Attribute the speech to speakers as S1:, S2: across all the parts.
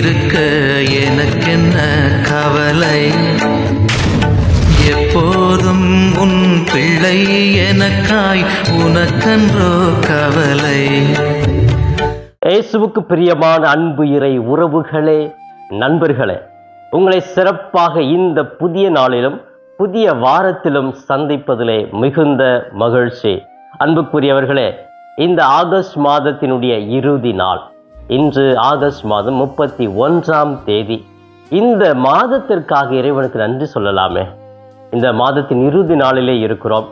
S1: இருக்க எனக்கென்ன கவலை, எப்போதும் உன் பிள்ளை எனக்காய் உனக்கன்றோ கவலை.
S2: இயேசுவுக்கு பிரியமான அன்பு இறை உறவுகளே, நண்பர்களே, உங்களை சிறப்பாக இந்த புதிய நாளிலும் புதிய வாரத்திலும் சந்திப்பதிலே மிகுந்த மகிழ்ச்சி. அன்புக்குரியவர்களே, இந்த ஆகஸ்ட் மாதத்தினுடைய இறுதி நாள். இன்று ஆகஸ்ட் மாதம் 31ஆம் தேதி. இந்த மாதத்திற்காக இறைவனுக்கு நன்றி சொல்லலாமே. இந்த மாதத்தின் இறுதி நாளிலே இருக்கிறோம்.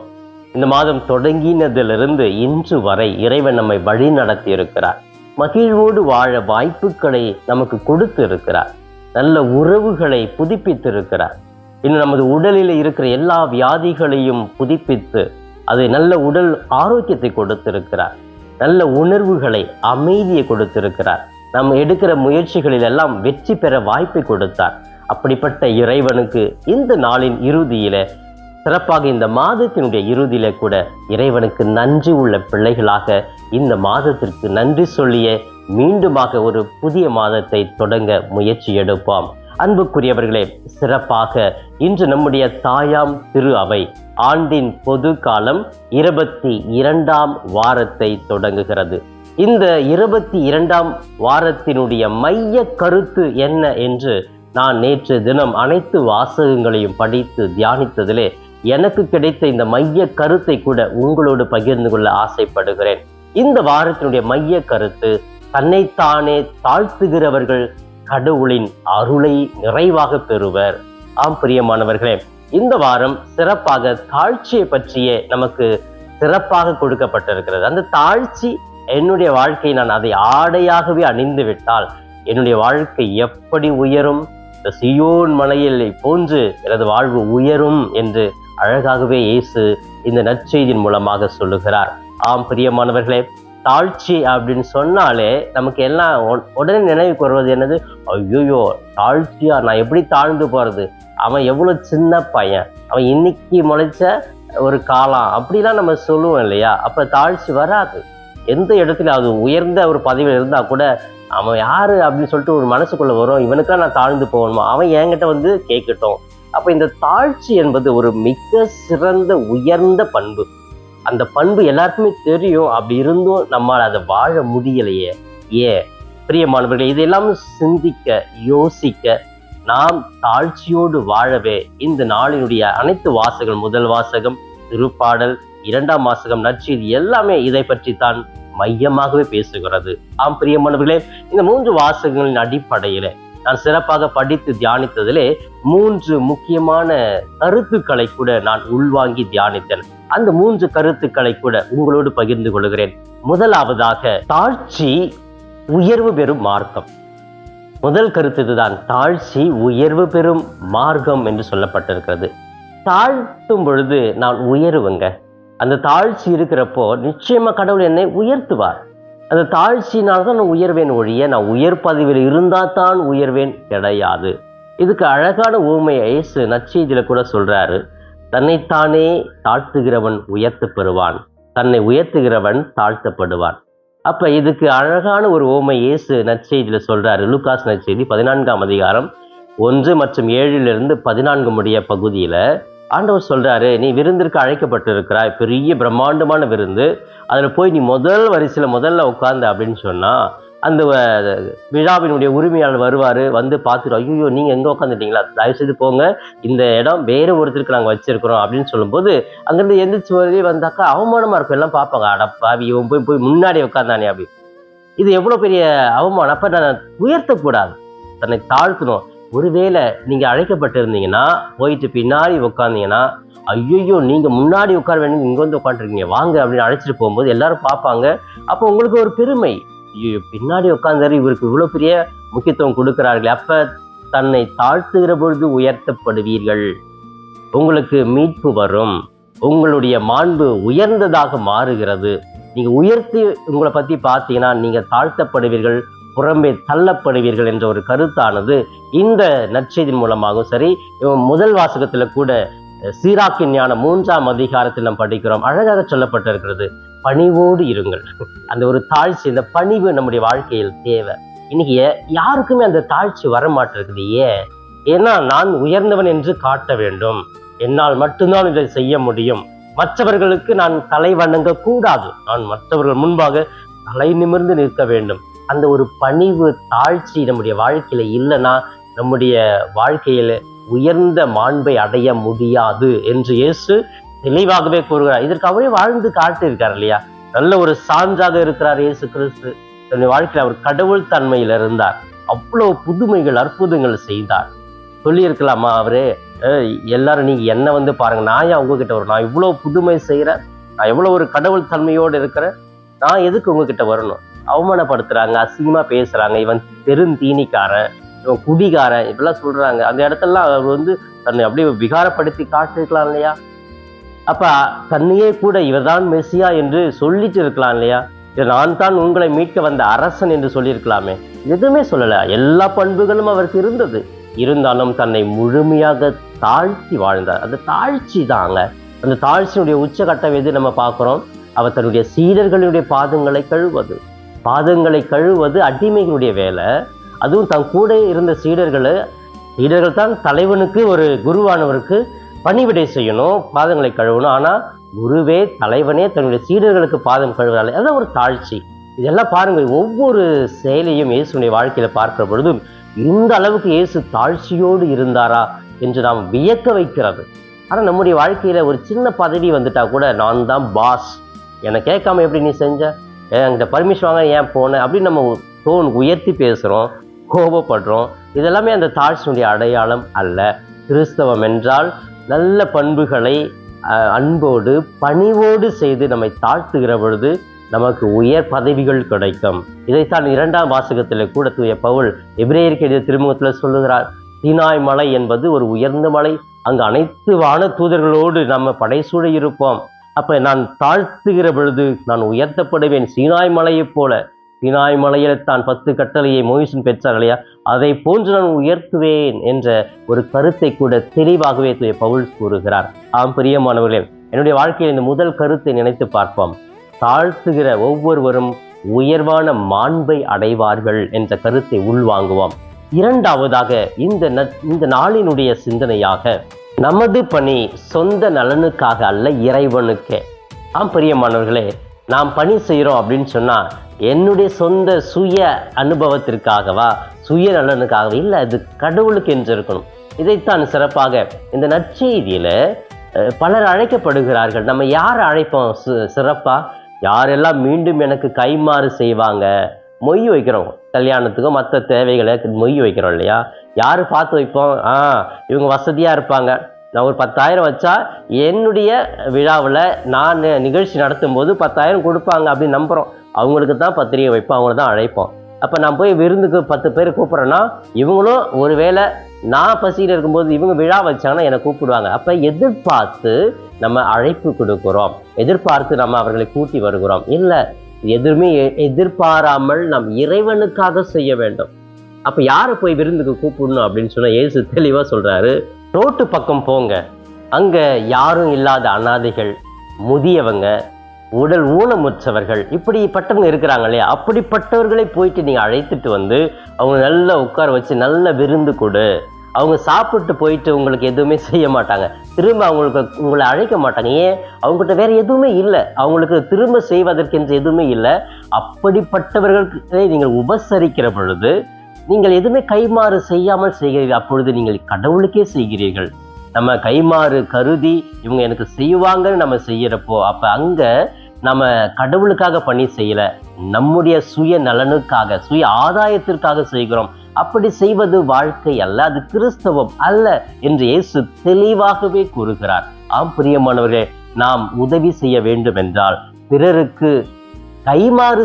S2: இந்த மாதம் தொடங்கினதிலிருந்து இன்று வரை இறைவன் நம்மை வழி நடத்தி இருக்கிறார். மகிழ்வோடு வாழ வாய்ப்புகளை நமக்கு கொடுத்து இருக்கிறார். நல்ல உறவுகளை புதுப்பித்து இருக்கிறார். இன்னும் நமது உடலில் இருக்கிற எல்லா வியாதிகளையும் புதுப்பித்து அது நல்ல உடல் ஆரோக்கியத்தை கொடுத்திருக்கிறார். நல்ல உணர்வுகளை, அமைதியை கொடுத்திருக்கிறார். நம்ம எடுக்கிற முயற்சிகளில் எல்லாம் வெற்றி பெற வாய்ப்பை கொடுத்தார். அப்படிப்பட்ட இறைவனுக்கு இந்த நாளின் இறுதியில, சிறப்பாக இந்த மாதத்தினுடைய இறுதியில கூட இறைவனுக்கு நன்றி உள்ள பிள்ளைகளாக இந்த மாதத்திற்கு நன்றி சொல்லிய மீண்டுமாக ஒரு புதிய மாதத்தை தொடங்க முயற்சி எடுப்போம். அன்புக்குரியவர்களே, சிறப்பாக இன்று நம்முடைய தாயாம் திரு அவை ஆண்டின் பொது காலம் 22ஆம் வாரத்தை தொடங்குகிறது. இந்த 22ஆம் வாரத்தினுடைய மைய கருத்து என்ன என்று நான் நேற்று தினம் அனைத்து வாசகங்களையும் படித்து தியானித்ததிலே எனக்கு கிடைத்த இந்த மைய கருத்தை கூட உங்களோடு பகிர்ந்து கொள்ள ஆசைப்படுகிறேன். இந்த வாரத்தினுடைய மைய கருத்து, தன்னைத்தானே தாழ்த்துகிறவர்கள் கடவுளின் அருளை நிறைவாக பெறுவர். ஆம் பிரியமானவர்களே, இந்த வாரம் சிறப்பாக தாழ்ச்சியை பற்றியே நமக்கு சிறப்பாக கொடுக்கப்பட்டிருக்கிறது. அந்த தாழ்ச்சி, என்னுடைய வாழ்க்கை நான் அதை ஆடையாகவே அணிந்து விட்டால் என்னுடைய வாழ்க்கை எப்படி உயரும், இந்த சியோன் மலையில் போன்று எனது வாழ்வு உயரும் என்று அழகாகவே இயேசு இந்த நற்செய்தியின் மூலமாக சொல்லுகிறார். ஆம் பிரியமானவர்களே, தாழ்ச்சி அப்படின்னு சொன்னாலே நமக்கு எல்லாம் உடனே நினைவுக்கு வருவது என்னது? ஐயோயோ, தாழ்ச்சியா, நான் எப்படி தாழ்ந்து போறது, அவன் எவ்வளவு சின்ன பையன், அவன் இன்னைக்கு முளைச்ச ஒரு காலம், அப்படிலாம் நம்ம சொல்லுவோம் இல்லையா? அப்ப தாழ்ச்சி வராது. எந்த இடத்துல அது உயர்ந்த ஒரு பதவியில் இருந்தா கூட அவன் யாரு அப்படின்னு சொல்லிட்டு ஒரு மனசுக்குள்ள வரும், இவனுக்கா நான் தாழ்ந்து போகணுமா, அவன் என்கிட்ட வந்து கேட்கட்டும். அப்ப இந்த தாழ்ச்சி என்பது ஒரு மிக சிறந்த உயர்ந்த பண்பு. அந்த பண்பு எல்லாருக்குமே தெரியும். அப்படி இருந்தும் நம்மால் அதை வாழ முடியலையே. ஏன் பிரியமானவர்களே, இதெல்லாம் சிந்திக்க, யோசிக்க, நாம் தாழ்ச்சியோடு வாழவே இந்த நாளினுடைய அனைத்து வாசகம், முதல் வாசகம் திருப்பாடல், 2ஆம் வாசகம் நற்செய்தி, எல்லாமே இதை பற்றி தான் மையமாகவே பேசுகிறது. ஆம் பிரியமானவர்களே, இந்த 3 வாசகங்களின் அடிப்படையில நான் சிறப்பாக படித்து தியானித்ததிலே 3 முக்கியமான கருத்துக்களை கூட நான் உள்வாங்கி தியானித்தேன். அந்த 3 கருத்துக்களை கூட உங்களோடு பகிர்ந்து கொள்கிறேன். முதலாவதாக, தாழ்ச்சி உயர்வு பெறும் மார்க்கம். முதல் கருத்து இதுதான், தாழ்ச்சி உயர்வு பெறும் மார்க்கம் என்று சொல்லப்பட்டிருக்கிறது. தாழ்த்தும் பொழுது நான் உயருவேங்க. அந்த தாழ்ச்சி இருக்கிறப்போ நிச்சயமா கடவுள் என்னை உயர்த்துவார். அந்த தாழ்ச்சியினால்தான் நான் உயர்வேன் ஒழிய நான் உயர் பதவியில் இருந்தா தான் உயர்வேன் கிடையாது. இதுக்கு அழகான ஊமையை இயேசு நற்செய்தியில கூட சொல்றாரு. தன்னைத்தானே தாழ்த்துகிறவன் உயர்த்த பெறுவான், தன்னை உயர்த்துகிறவன் தாழ்த்தப்படுவான். அப்ப இதுக்கு அழகான ஒரு ஊமை இயேசு நற்செய்தியில சொல்றாரு. லூகாஸ் நற்செய்தி 14ஆம் அதிகாரம் 1 மற்றும் 7 14 முடிய பகுதியில ஆண்டவர் சொல்றாரு, நீ விருந்திற்கு அழைக்கப்பட்டு இருக்கிறாய், பெரிய பிரம்மாண்டமான விருந்து, அதுல போய் நீ முதல் வரிசையில முதல்ல உட்கார்ந்த அப்படின்னு சொன்னா அந்த விழாவினுடைய உரிமையாளர் வருவாரு, வந்து பார்த்துட்டு, ஐயோ நீங்க எங்க உட்காந்துட்டீங்களா, தயவு செய்து போங்க, இந்த இடம் வேற ஒருத்தருக்கு நாங்க வச்சிருக்கிறோம் அப்படின்னு சொல்லும்போது அங்கிருந்து எந்திரிச்சு வரவே வந்தாக்கா அவமானமா இருக்கும். எல்லாம் பார்ப்பாங்க, அடப்பாவி இவன் போய் முன்னாடி உட்காந்தானே அப்படி. இது எவ்வளவு பெரிய அவமானம். அப்ப நான் உயர்த்தக்கூடாது, தன்னை தாழ்த்தணும். ஒருவேளை நீங்க அழைக்கப்பட்டு இருந்தீங்கன்னா போயிட்டு பின்னாடி உட்காந்தீங்கன்னா, ஐயோ நீங்க முன்னாடி உட்கார வேண்டிய இங்க வந்து உட்காந்துருக்கீங்க, வாங்க அப்படின்னு அழைச்சிட்டு போகும்போது எல்லாரும் பார்ப்பாங்க. அப்போ உங்களுக்கு ஒரு பெருமை, ஐயோ பின்னாடி உட்கார்ந்தாரு, இவருக்கு இவ்வளவு பெரிய முக்கியத்துவம் கொடுக்கிறார்கள். அப்ப தன்னை தாழ்த்துகிற பொழுது உயர்த்தப்படுவீர்கள், உங்களுக்கு மீட்பு வரும், உங்களுடைய மாண்பு உயர்ந்ததாக மாறுகிறது. நீங்க உயர்த்தி உங்களை பத்தி பார்த்தீங்கன்னா நீங்க தாழ்த்தப்படுவீர்கள், புறம்பே தள்ளப்படுவீர்கள் என்ற ஒரு கருத்தானது இந்த நற்செய்தியின் மூலமாகவும் சரி, முதல் வாசகத்துல கூட சீராக்கின் ஞானம் 3ஆம் அதிகாரத்தில் நாம் படிக்கிறோம். அழகாக சொல்லப்பட்டிருக்கிறது, பணிவோடு இருங்கள். அந்த ஒரு தாழ்ச்சி, இந்த பணிவு நம்முடைய வாழ்க்கையில் தேவை. இன்னைக்கு யாருக்குமே அந்த தாழ்ச்சி வர மாட்டேங்குது. ஏன்? ஏன்னா நான் உயர்ந்தவன் என்று காட்ட வேண்டும், என்னால் மட்டும்தான் இதை செய்ய முடியும், மற்றவர்களுக்கு நான் தலை வணங்க கூடாது, நான் மற்றவர்கள் முன்பாக தலை நிமிர்ந்து நிற்க வேண்டும். அந்த ஒரு பணிவு தாழ்ச்சி நம்முடைய வாழ்க்கையில இல்லைன்னா நம்முடைய வாழ்க்கையில உயர்ந்த மாண்பை அடைய முடியாது என்று இயேசு தெளிவாகவே கூறுகிறார். இதற்காகவே வாழ்ந்து காட்டியிருக்கார் இல்லையா? நல்ல ஒரு சான்றாக இருக்கிறார் இயேசு கிறிஸ்து. தன்னுடைய வாழ்க்கையில் அவர் கடவுள் தன்மையில் இருந்தார், அவ்வளவு புதுமைகள் அற்புதங்கள் செய்தார். சொல்லியிருக்கலாமா அவரு, எல்லாரும் நீங்க என்ன பாருங்க, நான் ஏன் உங்ககிட்ட வரும், நான் இவ்வளவு புதுமை செய்யறேன், நான் எவ்வளவு ஒரு கடவுள் தன்மையோடு இருக்கிறேன், நான் எதுக்கு உங்ககிட்ட வரணும்? அவமானப்படுத்துறாங்க, அசிங்கமா பேசுறாங்க, இவன் பெருந்தீனிக்காரன், இவன் குடிகாரன், இப்படிலாம் சொல்றாங்க. அந்த இடத்துல அவர் தன்னை அப்படியே விகாரப்படுத்தி காட்டிருக்கலாம் இல்லையா? அப்ப தன்னையே கூட இவர்தான் மெசியா என்று சொல்லிட்டு இருக்கலாம் இல்லையா? நான் தான் உங்களை மீட்க வந்த அரசன் என்று சொல்லியிருக்கலாமே. எதுவுமே சொல்லல, எல்லா பண்புகளும் அவருக்கு இருந்தது. இருந்தாலும் தன்னை முழுமையாக தாழ்த்தி வாழ்ந்தார். அந்த தாழ்ச்சி தாங்க, அந்த தாழ்ச்சியினுடைய உச்சகட்டம் எது நம்ம பார்க்கிறோம்? அவர் தன்னுடைய சீடர்களுடைய பாதங்களை கழுவது அடிமைகளுடைய வேலை. அதுவும் தன் கூட இருந்த சீடர்கள் தான் தலைவனுக்கு, ஒரு குருவானவருக்கு பணிவிடை செய்யணும், பாதங்களை கழுவணும். ஆனா குருவே தலைவனே தன்னுடைய சீடர்களுக்கு பாதம் கழுவுறாள். அதான் ஒரு தாழ்ச்சி. இதெல்லாம் பாருங்க, ஒவ்வொரு செயலையும் இயேசுடைய வாழ்க்கையில பார்க்கிற பொழுதும் இந்த அளவுக்கு இயேசு தாழ்ச்சியோடு இருந்தாரா என்று நாம் வியக்க வைக்கிறது. ஆனா நம்முடைய வாழ்க்கையில ஒரு சின்ன பதவி வந்துட்டா கூட, நான் தான் பாஸ், என்னை கேட்காம எப்படி நீ செஞ்ச, என்கிட்ட பர்மிஷன் வாங்க ஏன் போன அப்படின்னு நம்ம டோன் உயர்த்தி பேசுறோம், கோபப்படுறோம். இதெல்லாமே அந்த தாழ்ச்சியினுடைய அடையாளம் அல்ல. கிறிஸ்தவம் என்றால் நல்ல பண்புகளை அன்போடு பணிவோடு செய்து நம்மை தாழ்த்துகிற பொழுது நமக்கு உயர் பதவிகள் கிடைக்கும். இதைத்தான் 2ஆம் வாசகத்தில் கூட தூய பவுல் எபிரேயருக்கு எழுதிய திருமுகத்தில் சொல்லுகிறார். சீனாய் மலை என்பது ஒரு உயர்ந்த மலை, அங்கு அனைத்து வான தூதர்களோடு நம்ம படைசூழ இருப்போம். அப்ப நான் தாழ்த்துகிற பொழுது நான் உயர்த்தப்படுவேன், சீனாய் மலையைப் போல. சீனாய் மலையில் தான் 10 கட்டளையை மோசே பெற்றார் இல்லையா? அதை போன்று நான் உயர்த்துவேன் என்ற ஒரு கருத்தை கூட தெளிவாகவே தூய பவுல் கூறுகிறார். ஆம் பிரியமானவர்களே, என்னுடைய வாழ்க்கையில் இந்த முதல் கருத்தை நினைத்து பார்ப்போம். தாழ்த்துகிற ஒவ்வொருவரும் உயர்வான மாண்பை அடைவார்கள் என்ற கருத்தை உள்வாங்குவோம். இரண்டாவதாக, இந்த நாளினுடைய சிந்தனையாக, நமது பணி சொந்த நலனுக்காக அல்ல, இறைவனுக்கே. ஆம் பிரியமானவர்களே, நாம் பணி செய்கிறோம் அப்படின்னு சொன்னா என்னுடைய சொந்த சுய அனுபவத்திற்காகவா, சுய நலனுக்காகவா இல்லை, அது கடவுளுக்கு என்று இருக்கணும். இதைத்தான் சிறப்பாக இந்த நற்செய்தியில பலர் அழைக்கப்படுகிறார்கள். நம்ம யார் அழைப்போம் சிறப்பா? யாரெல்லாம் மீண்டும் எனக்கு கைமாறு செய்வாங்க, மொய் வைக்கிறோம், கல்யாணத்துக்கோ மற்ற தேவைகளை மொய் வைக்கிறோம் இல்லையா? யாரு பார்த்து வைப்போம்? இவங்க வசதியா இருப்பாங்க, நான் ஒரு 10,000 வச்சா என்னுடைய விழாவில் நான் நிகழ்ச்சி நடத்தும் போது 10,000 கொடுப்பாங்க அப்படின்னு நம்புகிறோம். அவங்களுக்கு தான் பத்திரிகை வைப்போம், அவங்கள தான் அழைப்போம். அப்போ நான் போய் விருந்துக்கு 10 பேர் கூப்பிட்றேன்னா, இவங்களும் ஒருவேளை நான் பசியில் இருக்கும்போது இவங்க விழா வச்சாங்கன்னா என்னை கூப்பிடுவாங்க. அப்போ எதிர்பார்த்து நம்ம அழைப்பு கொடுக்குறோம், எதிர்பார்த்து நம்ம அவர்களை கூட்டி வருகிறோம். இல்லை, எதுவுமே எதிர்பாராமல் நாம் இறைவனுக்காக செய்ய வேண்டும். அப்போ யாரை போய் விருந்துக்கு கூப்பிடணும் அப்படின்னு சொன்னால் இயேசு தெளிவாக சொல்கிறாரு, ரோட்டு பக்கம் போங்க, அங்கே யாரும் இல்லாத அனாதைகள், முதியவங்க, உடல் ஊனமுற்றவர்கள், இப்படிப்பட்டவங்க இருக்கிறாங்க இல்லையா? அப்படிப்பட்டவர்களை போயிட்டு நீங்கள் அழைத்துட்டு வந்து அவங்க நல்லா உட்கார வச்சு நல்ல விருந்து கொடு. அவங்க சாப்பிட்டு போயிட்டு உங்களுக்கு எதுவுமே செய்ய மாட்டாங்க, திரும்ப உங்களை அழைக்க மாட்டாங்க. ஏன்? அவங்ககிட்ட வேற எதுவுமே இல்லை, அவங்களுக்கு திரும்ப செய்வதற்கென்று எதுவுமே இல்லை. அப்படிப்பட்டவர்களை நீங்கள் உபசரிக்கிற பொழுது நீங்கள் எதுவுமே கைமாறு செய்யாமல் செய்கிறீர்கள். அப்பொழுது நீங்கள் கடவுளுக்கே செய்கிறீர்கள். நம்ம கைமாறு கருதி இவங்க எனக்கு செய்வாங்கன்னு நம்ம செய்யறப்போ, அப்ப அங்க நம்ம கடவுளுக்காக பணி செய்யல, நம்முடைய சுய நலனுக்காக, சுய ஆதாயத்திற்காக செய்கிறோம். அப்படி செய்வது வாழ்க்கை அல்ல, அது கிறிஸ்தவம் அல்ல என்று இயேசு தெளிவாகவே கூறுகிறார். ஆம் பிரியமானவர்களே, நாம் உதவி செய்ய வேண்டும் என்றால் பிறருக்கு கைமாறு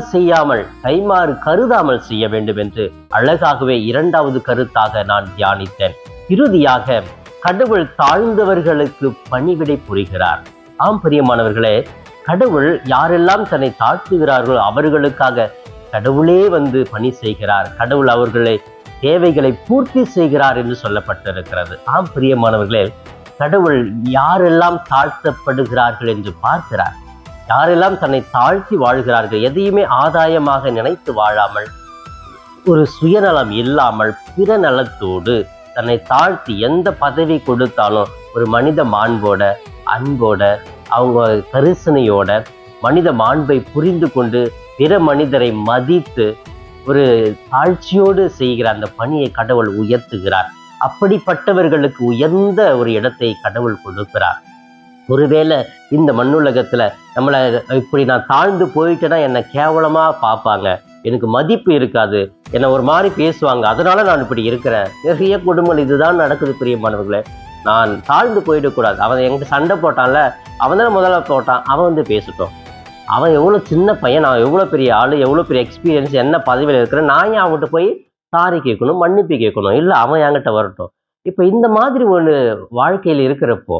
S2: கருதாமல் செய்ய வேண்டும் என்று அழகாகவே 2வது கருத்தாக நான் தியானித்தேன். இறுதியாக, கடவுள் தாழ்ந்தவர்களுக்கு பணிவிடை புரிகிறார். ஆம் பிரியமானவர்களே, கடவுள் யாரெல்லாம் தன்னை தாழ்த்துகிறார்களோ அவர்களுக்காக கடவுளே வந்து பணி செய்கிறார். கடவுள் அவர்களை தேவைகளை பூர்த்தி செய்கிறார் என்று சொல்லப்பட்டிருக்கிறது. ஆம் பிரியமானவர்களே, கடவுள் யாரெல்லாம் தாழ்த்தப்படுகிறார்கள் என்று பார்க்கிறார். யாரெல்லாம் தன்னை தாழ்த்தி வாழ்கிறார்கள், எதையுமே ஆதாயமாக நினைத்து வாழாமல் ஒரு சுயநலம் இல்லாமல் பிற நலத்தோடு தன்னை தாழ்த்தி எந்த பதவி கொடுத்தாலும் ஒரு மனித மாண்போட, அன்போட, அவங்க கரிசனையோட மனித மாண்பை புரிந்து கொண்டு பிற மனிதரை மதித்து ஒரு தாழ்ச்சியோடு செய்கிற அந்த பணியை கடவுள் உயர்த்துகிறார். அப்படிப்பட்டவர்களுக்கு உயர்ந்த ஒரு இடத்தை கடவுள் கொடுக்கிறார். ஒருவேளை இந்த மண்ணுலகத்துல நம்மளை இப்படி நான் தாழ்ந்து போயிட்டேன்னா என்னை கேவலமா பார்ப்பாங்க, எனக்கு மதிப்பு இருக்காது, என்னை ஒரு மாதிரி பேசுவாங்க, அதனால நான் இப்படி இருக்கிறேன். நிறைய குடும்பங்கள் இதுதான் நடக்குது பிரியமானவர்களே. நான் தாழ்ந்து போயிடக்கூடாது. அவன் என்கிட்ட சண்டை போட்டான்ல, அவன் தானே முதல்ல போட்டான், அவன் வந்து பேசட்டும். அவன் எவ்வளோ சின்ன பையன், நான் எவ்வளோ பெரிய ஆள், எவ்வளோ பெரிய எக்ஸ்பீரியன்ஸ், என்ன பதவியில் இருக்கிறேன், நான் ஏன் அவன்கிட்ட போய் சாரி கேட்கணும், மன்னிப்பு கேட்கணும், இல்லை அவன் என்கிட்ட வரட்டும். இப்போ இந்த மாதிரி ஒன்று வாழ்க்கையில் இருக்கிறப்போ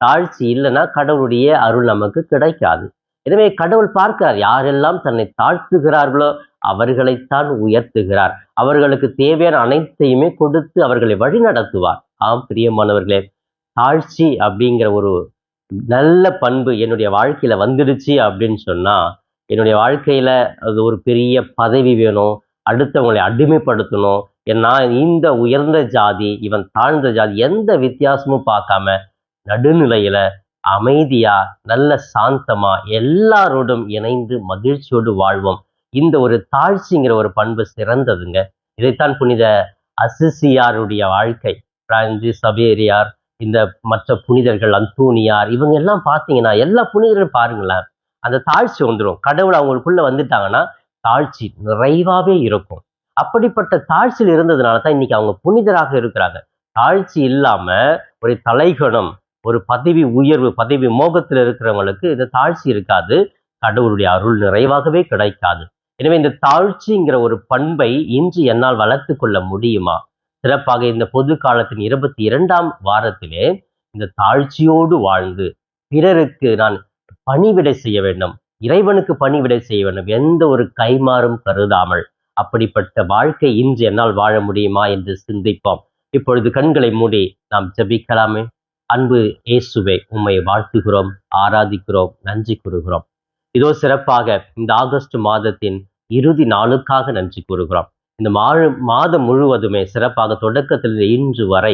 S2: தாழ்ச்சி இல்லைன்னா கடவுளுடைய அருள் நமக்கு கிடைக்காது. எனவே கடவுள் பார்க்கிறார், யாரெல்லாம் தன்னை தாழ்த்துகிறார்களோ அவர்களைத்தான் உயர்த்துகிறார். அவர்களுக்கு தேவையான அனைத்தையுமே கொடுத்து அவர்களை வழி நடத்துவார். ஆம் பிரியமானவர்களே, தாழ்ச்சி அப்படிங்கிற ஒரு நல்ல பண்பு என்னுடைய வாழ்க்கையில வந்துடுச்சு அப்படின்னு சொன்னா, என்னுடைய வாழ்க்கையில அது ஒரு பெரிய பதவி வேணும், அடுத்தவங்களை அடிமைப்படுத்தணும், நான் இந்த உயர்ந்த ஜாதி, இவன் தாழ்ந்த ஜாதி, எந்த வித்தியாசமும் பார்க்காம நடுநிலையில அமைதியா நல்ல சாந்தமா எல்லாரோடும் இணைந்து மகிழ்ச்சியோடு வாழ்வோம். இந்த ஒரு தாழ்ச்சிங்கிற ஒரு பண்பு சிறந்ததுங்க. இதைத்தான் புனித அசிசியாருடைய வாழ்க்கை, பிரான்சிஸ் சவேரியார், இந்த மற்ற புனிதர்கள், அந்தோனியார், இவங்க எல்லாம் பார்த்தீங்கன்னா எல்லா புனிதர்களும் பாருங்களேன், அந்த தாழ்ச்சி வந்துடும். கடவுள் அவங்களுக்குள்ள வந்துட்டாங்கன்னா தாழ்ச்சி நிறைவாவே இருக்கும். அப்படிப்பட்ட தாழ்ச்சியில் இருந்ததுனால தான் இன்னைக்கு அவங்க புனிதராக இருக்கிறாங்க. தாழ்ச்சி இல்லாம ஒரு தலைகணம், ஒரு பதவி உயர்வு, பதவி மோகத்தில் இருக்கிறவங்களுக்கு இந்த தாழ்ச்சி இருக்காது, கடவுளுடைய அருள் நிறைவாகவே கிடைக்காது. எனவே இந்த தாழ்ச்சிங்கிற ஒரு பண்பை இன்று என்னால் வளர்த்து கொள்ள முடியுமா? சிறப்பாக இந்த பொது காலத்தின் 22ஆம் வாரத்திலே இந்த தாழ்ச்சியோடு வாழ்ந்து பிறருக்கு நான் பணிவிடை செய்ய வேண்டும், இறைவனுக்கு பணிவிடை செய்ய வேண்டும், எந்த ஒரு கைமாறும் கருதாமல். அப்படிப்பட்ட வாழ்க்கை இன்று என்னால் வாழ முடியுமா என்று சிந்திப்போம். இப்பொழுது கண்களை மூடி நாம் ஜெபிக்கலாமே. அன்பு இயேசுவே, உம்மை வாழ்த்துகிறோம், ஆராதிக்கிறோம், நன்றி கூறுகிறோம். இதோ சிறப்பாக இந்த ஆகஸ்ட் மாதத்தின் இறுதி நாளுக்காக நன்றி கூறுகிறோம். இந்த மாதம் முழுவதுமே சிறப்பாக தொடக்கத்திலிருந்து இன்று வரை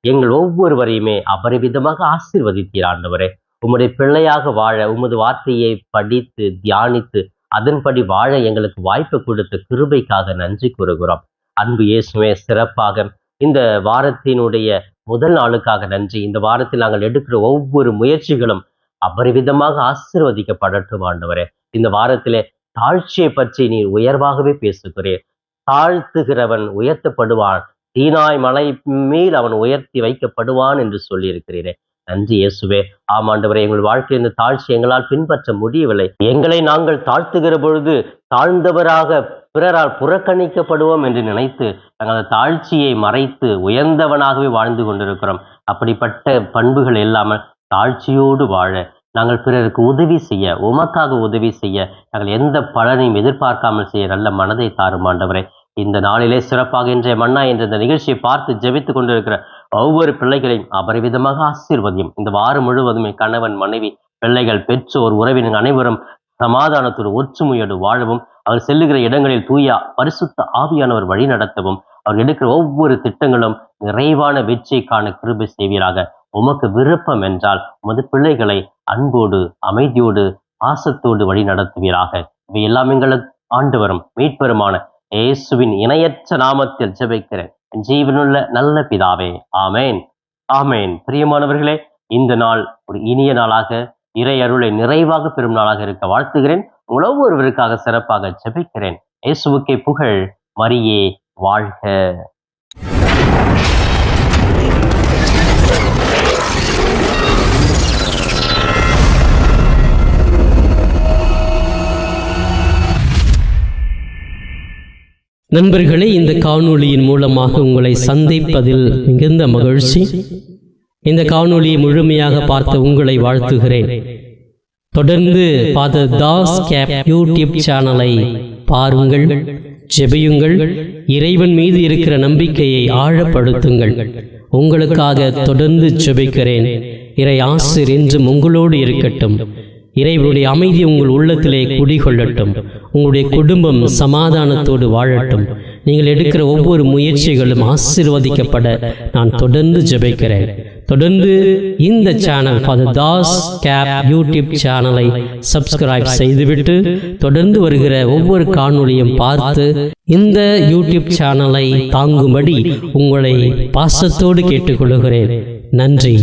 S2: எங்கள் ஒவ்வொருவரையுமே அபரிவிதமாக ஆசீர்வதித்தீர் ஆண்டவரே. உம்முடைய பிள்ளையாக வாழ, உமது வார்த்தையை படித்து தியானித்து அதன்படி வாழ எங்களுக்கு வாய்ப்பு கொடுத்த கிருபைக்காக நன்றி கூறுகிறோம். அன்பு இயேசுவே, சிறப்பாக இந்த வாரத்தினுடைய முதல் நாளுக்காக நன்றி. இந்த வாரத்தில் நாங்கள் எடுக்கிற ஒவ்வொரு முயற்சிகளும் அபரிவிதமாக ஆசீர்வதிக்கப்படட்டும் ஆண்டவரே. இந்த வாரத்திலே தாழ்ச்சியை பற்றி நீர் உயர்வாகவே பேசுகிறீர். தாழ்த்துகிறவன் உயர்த்தப்படுவான், தீனாய் மலை மேல் அவன் உயர்த்தி வைக்கப்படுவான் என்று சொல்லியிருக்கிறீரே. நன்றி இயேசுவே. ஆமாண்டவரே, எங்கள் வாழ்க்கையில் இந்த தாழ்ச்சி எங்களால் பின்பற்ற முடியவில்லை. எங்களை நாங்கள் தாழ்த்துகிற பொழுது தாழ்ந்தவராக பிறரால் புறக்கணிக்கப்படுவோம் என்று நினைத்து நாங்கள் தாழ்ச்சியை மறைத்து உயர்ந்தவனாகவே வாழ்ந்து கொண்டிருக்கிறோம். அப்படிப்பட்ட பண்புகள் இல்லாமல் தாழ்ச்சியோடு வாழ, நாங்கள் பிறருக்கு உதவி செய்ய, உமக்காக உதவி செய்ய, நாங்கள் எந்த பலனையும் எதிர்பார்க்காமல் செய்ய நல்ல மனதை தாரும் ஆண்டவரே. இந்த நாளிலே சிறப்பாக இன்றைய மன்னா என்ற இந்த நிகழ்ச்சியை பார்த்து ஜெபித்து கொண்டிருக்கிற ஒவ்வொரு பிள்ளைகளையும் அபரிவிதமாக ஆசீர்வதியும். இந்த வாரம் முழுவதுமே கணவன், மனைவி, பிள்ளைகள், பெற்றோர், உறவினர் அனைவரும் சமாதானத்தோடு ஒற்றுமையோடு வாழவும், அவர் செல்லுகிற இடங்களில் தூய பரிசுத்த ஆவியானவர் வழி நடத்தவும், அவர் எடுக்கிற ஒவ்வொரு திட்டங்களும் நிறைவான வெற்றிக்கான கிருபை செய்வீராக. உமக்கு விருப்பம் என்றால் உமது பிள்ளைகளை அன்போடு, அமைதியோடு, பாசத்தோடு வழி நடத்துவீராக. இவை எல்லாம் எங்களுக்கு ஆண்டவரும் மீட்பெருமான இயேசுவின் இணையற்ற நாமத்தில் ஜெபிக்கிறேன் ஜீவனுள்ள நல்ல பிதாவே. ஆமேன், ஆமேன். பிரியமானவர்களே, இந்த நாள் ஒரு இனிய நாளாக, இறை அருளை நிறைவாக பெறும் நாளாக இருக்க வாழ்த்துகிறேன். உங்கள் ஒவ்வொருவருக்காக சிறப்பாக ஜெபிக்கிறேன். இயேசுவுக்கே புகழ், மரியே வாழ்க.
S3: நண்பர்களே, இந்த காணொளியின் மூலமாக உங்களை சந்திப்பதில் மிகுந்த மகிழ்ச்சி. இந்த காணொளியை முழுமையாக பார்த்த உங்களை வாழ்த்துகிறேன். தொடர்ந்து ஃபாதர் தாஸ் கேப் யூடியூப் சேனலை பாருங்கள், ஜெபியுங்கள், இறைவன் மீது இருக்கிற நம்பிக்கையை ஆழப்படுத்துங்கள். உங்களுக்காக தொடர்ந்து ஜெபிக்கிறேன். இறை ஆசிர் என்றும் உங்களோடு இருக்கட்டும். இறைவனுடைய அமைதி உங்கள் உள்ளத்திலே குடிகொள்ளட்டும். உங்களுடைய குடும்பம் சமாதானத்தோடு வாழட்டும். நீங்கள் எடுக்கிற ஒவ்வொரு முயற்சிகளும் ஆசீர்வதிக்கப்பட நான் தொடர்ந்து ஜெபிக்கிறேன். தொடர்ந்து இந்த சேனல் ஃபாதர் தாஸ் கேப் யூடியூப் சேனலை சப்ஸ்கிரைப் செய்துவிட்டு தொடர்ந்து வருகிற ஒவ்வொரு காணொளியும் பார்த்து இந்த யூடியூப் சேனலை தாங்கும்படி உங்களை பாசத்தோடு கேட்டுக்கொள்கிறேன். நன்றி.